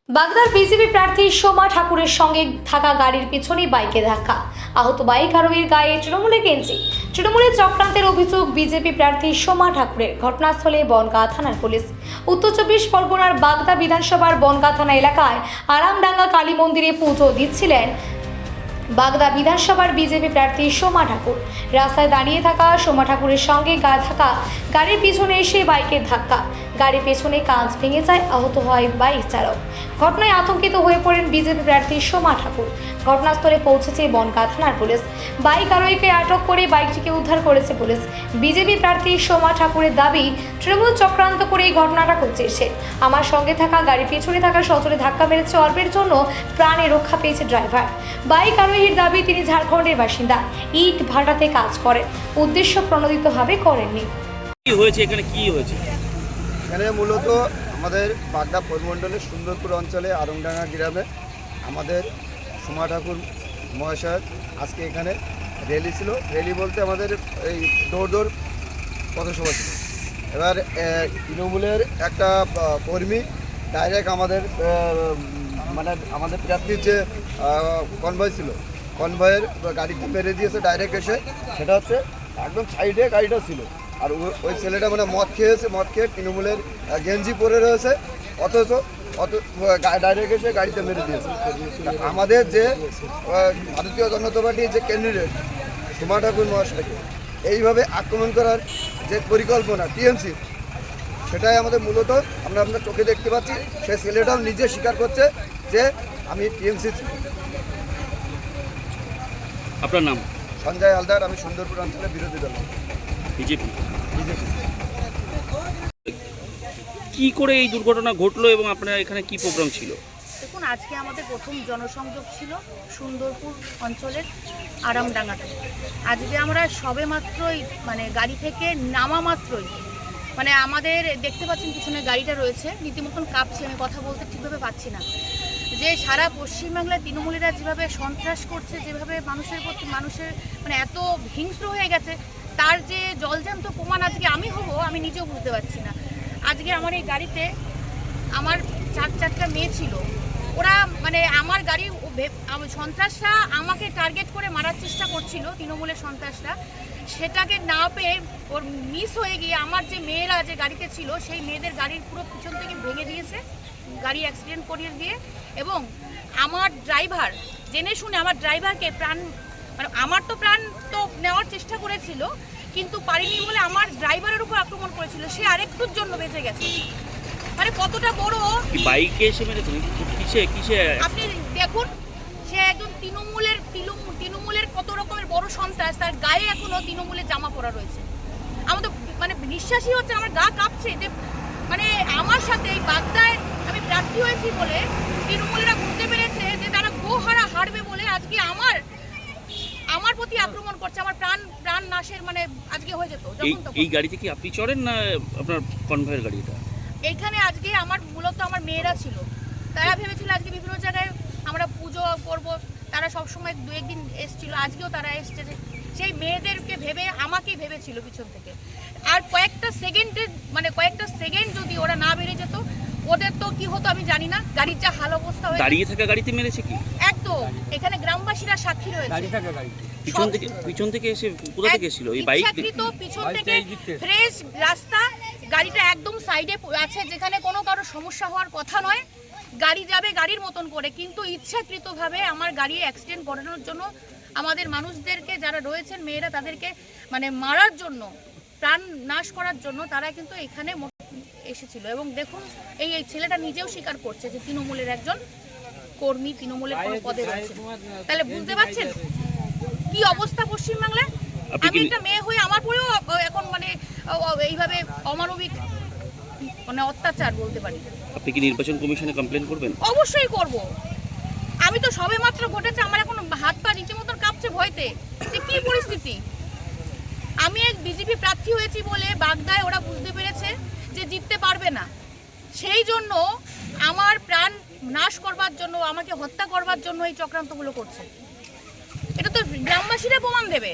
বাগদার BJP প্রার্থী সোমা ঠাকুরের সঙ্গে থাকা গাড়ির পিছনে বাইকে ধাক্কা, আহত বাইক আরোহীর গায়ে তৃণমূলের গেঞ্জি। তৃণমূলের চক্রান্তের অভিযোগ বিজেপি প্রার্থী সোমা ঠাকুরের। ঘটনাস্থলে বনগাঁ থানার পুলিশ। উত্তর 24 পরগনার বাগদা বিধানসভার বনগাঁ থানা এলাকায় আরামডাঙ্গা কালী মন্দিরে পুজো দিচ্ছিলেন বাগদা বিধানসভার বিজেপি প্রার্থী সোমা ঠাকুর। রাস্তায় দাঁড়িয়ে থাকা সোমা ঠাকুরের সঙ্গে থাকা গাড়ির পিছনে এসে বাইকের ধাক্কা, গাড়ির পেছনে কাঁচ ভেঙে যায়, আহত হয় বাইক চালক। ঘটনায় আতঙ্কিত হয়ে পড়েন বিজেপি প্রার্থী সোমা ঠাকুর। ঘটনাস্থলে পৌঁছেছে বনগাঁ থানার পুলিশ। বাইক আরোহীকে আটক করে বাইকটিকে উদ্ধার করেছে পুলিশ। বিজেপি প্রার্থী সোমা ঠাকুরের দাবি, তৃণমূল চক্রান্ত করে এই ঘটনাটা ঘটেছে। আমার সঙ্গে থাকা গাড়ির পেছনে থাকা সজোরে ধাক্কা মেরেছে, অল্পের জন্য প্রাণে রক্ষা পেয়েছে ড্রাইভার। বাইক আরোহীর দাবি, তিনি ঝাড়খণ্ডের বাসিন্দা, ইট ভাটাতে কাজ করেন, উদ্দেশ্য প্রণোদিতভাবে করেননি। কি হয়েছে এখানে, কি হয়েছে? এখানে মূলত আমাদের বাগদা পরিমণ্ডলের সুন্দরপুর অঞ্চলে আরামডাঙ্গা গ্রামে আমাদের সোমা ঠাকুর মহাশয়ের আজকে এখানে র্যালি ছিল। র্যালি বলতে আমাদের এই দৌড় পথসভা ছিল। এবার তৃণমূলের একটা কর্মী ডাইরেক্ট আমাদের মানে আমাদের প্রার্থীর যে কনভয় ছিল, কনভয়ের গাড়িকে মেরে দিয়েছে ডাইরেক্ট এসে। সেটা হচ্ছে একদম সাইডে গাড়িটা ছিল, আর ওই ছেলেটা মানে মদ খেয়ে তৃণমূলের গেঞ্জি পরে রয়েছে, অথচ ডাইরেক্ট এসে গাড়িতে মেরে দিয়েছে। আমাদের যে ভারতীয় জনতা পার্টির যে ক্যান্ডিডেট সোমা ঠাকুর মহাশয়কে এইভাবে আক্রমণ করার যে পরিকল্পনা টিএমসি, সেটাই আমাদের মূলত আমরা চোখে দেখতে পাচ্ছি। সে ছেলেটাও নিজে স্বীকার করছে যে আমি টিএমসি। আপনার নাম? সঞ্জয় হালদার, আমি সুন্দরপুর অঞ্চলের বিরোধী দল বিজেপি। বিজেপি। কি করে এই দুর্ঘটনা ঘটলো এবং আপনার এখানে কি প্রোগ্রাম ছিল? দেখুন, আজকে আমাদের প্রথম জনসংযোগ ছিল সুন্দরপুর অঞ্চলের আরামডাঙ্গাতে। আজকে আমরা সবে মাত্রই মানে গাড়ি থেকে নামা মাত্রই মানে আমাদের দেখতে পাচ্ছেন পিছনে গাড়িটা রয়েছে, রীতিমতন কাঁপছে, আমি কথা বলতে ঠিকভাবে পাচ্ছি না। যে সারা পশ্চিমবাংলায় তৃণমূলীরা যেভাবে সন্ত্রাস করছে, যেভাবে মানুষের প্রতি মানুষের মানে এত হিংস্র হয়ে গেছে, তার যে জলজান্ত প্রমাণ আজকে আমি হব আমি নিজেও বুঝতে পারছি না। আজকে আমার এই গাড়িতে আমার চারটা মেয়ে ছিল, ওরা মানে আমার গাড়ি সন্ত্রাসরা আমাকে টার্গেট করে মারার চেষ্টা করছিল, তৃণমূলের সন্ত্রাসরা। সেটাকে না পেয়ে ওর মিস হয়ে গিয়ে আমার যে মেয়েরা যে গাড়িতে ছিল সেই মেয়েদের গাড়ির পুরো পিছন থেকে ভেঙে দিয়েছে, গাড়ি অ্যাক্সিডেন্ট করিয়ে দিয়ে। এবং আমার ড্রাইভার জেনে শুনে আমার ড্রাইভারকে মানে আমার তো প্রাণ তো নেওয়ার চেষ্টা করেছিল, কিন্তু পারিনি বলে আমার ড্রাইভারের উপর আক্রমণ করেছিল। সে আরেকটুর জন্য বেঁচে গেছে। মানে কতটা বড় কি বাইকে এসে মেরেছে? কিসে আপনি দেখুন, সে একজন তৃণমূলের কত রকমের বড় সন্ত্রাস, তার গায়ে এখনো তৃণমূলের জামা পরা রয়েছে। আমার তো মানে বিশ্বাসই হচ্ছে, আমার গা কাঁপছে যে মানে আমার সাথে এই বাগদায় আমি প্রার্থী হয়েছি বলে তৃণমূলেরা বুঝতে পেরেছে যে তারা গোহারা হারবে বলে আজকে আমার প্রতি আক্রমণ করছে। আমার প্রাণ নাশের মানে আজকে হয়ে যেত। এই গাড়িতে কি আপনি চড়েন না আপনার কনভয়ের গাড়িটা? এইখানে আজকে আমার মূলত আমার মেয়েরা ছিল, তারা ভেবেছিল আজকে বিভিন্ন জায়গায় আমরা পুজো করব, তারা সবসময় দু একদিন এসছিল, আজকেও তারা এসছে। সেই মেয়েদেরকে ভেবে আমাকেই ভেবেছিল পিছন থেকে। আর কয়েকটা সেকেন্ড যদি ওরা না বেরিয়ে যেত, ওদের তো কি হতো আমি জানি না। গাড়ির যা হাল অবস্থা হয়েছে। দাঁড়িয়ে থাকা গাড়িতে মেরেছে কি? একদম, এখানে গ্রামবাসীরা সাক্ষী রয়েছে। পিছন থেকে এসে কোথা থেকে এসেছিল এই বাইক? পিছন থেকে ফ্রেশ রাস্তা, গাড়িটা একদম সাইডে আছে, যেখানে কোনো কারো সমস্যা হওয়ার কথা নয়। গাড়ি যাবে গাড়ির মতন করে, কিন্তু ইচ্ছাকৃতভাবে আমার গাড়ি অ্যাক্সিডেন্ট করানোর জন্য, আমাদের মানুষদেরকে যারা রয়েছেন মেয়েরা, তাদেরকে মানে মারার জন্য, প্রাণ নাশ করার জন্য তারা কিন্তু এখানে এসেছিল। এবং দেখুন, এই ছেলেটা নিজেও স্বীকার করছে যে তৃণমূলের একজন কর্মী, তৃণমূলের কোনো পদে রয়েছে। তাহলে বুঝতে পারছেন কি অবস্থা পশ্চিমবাংলায়। আমি একটা মেয়ে হয়ে আমার পরেও এখন মানে এইভাবে অমানবিক মানে অত্যাচার বলতে পারি। আপনি কি নির্বাচন কমিশনে কমপ্লেন করবেন? অবশ্যই করব। আমি তো সবে মাত্র ঘটেছে, আমার এখন হাত পা রীতিমতো কাঁপছে ভয়তে যে কি পরিস্থিতি। আমি এক বিজেপি প্রার্থী হয়েছি বলে বাগদায় ওরা বুঝতে পেরেছে যে জিততে পারবে না, সেই জন্য আমার প্রাণ নাশ করবার জন্য, আমাকে হত্যা করবার জন্য এই চক্রান্তগুলো করছে। এটা তো গ্রামবাসীরা প্রমাণ দেবে।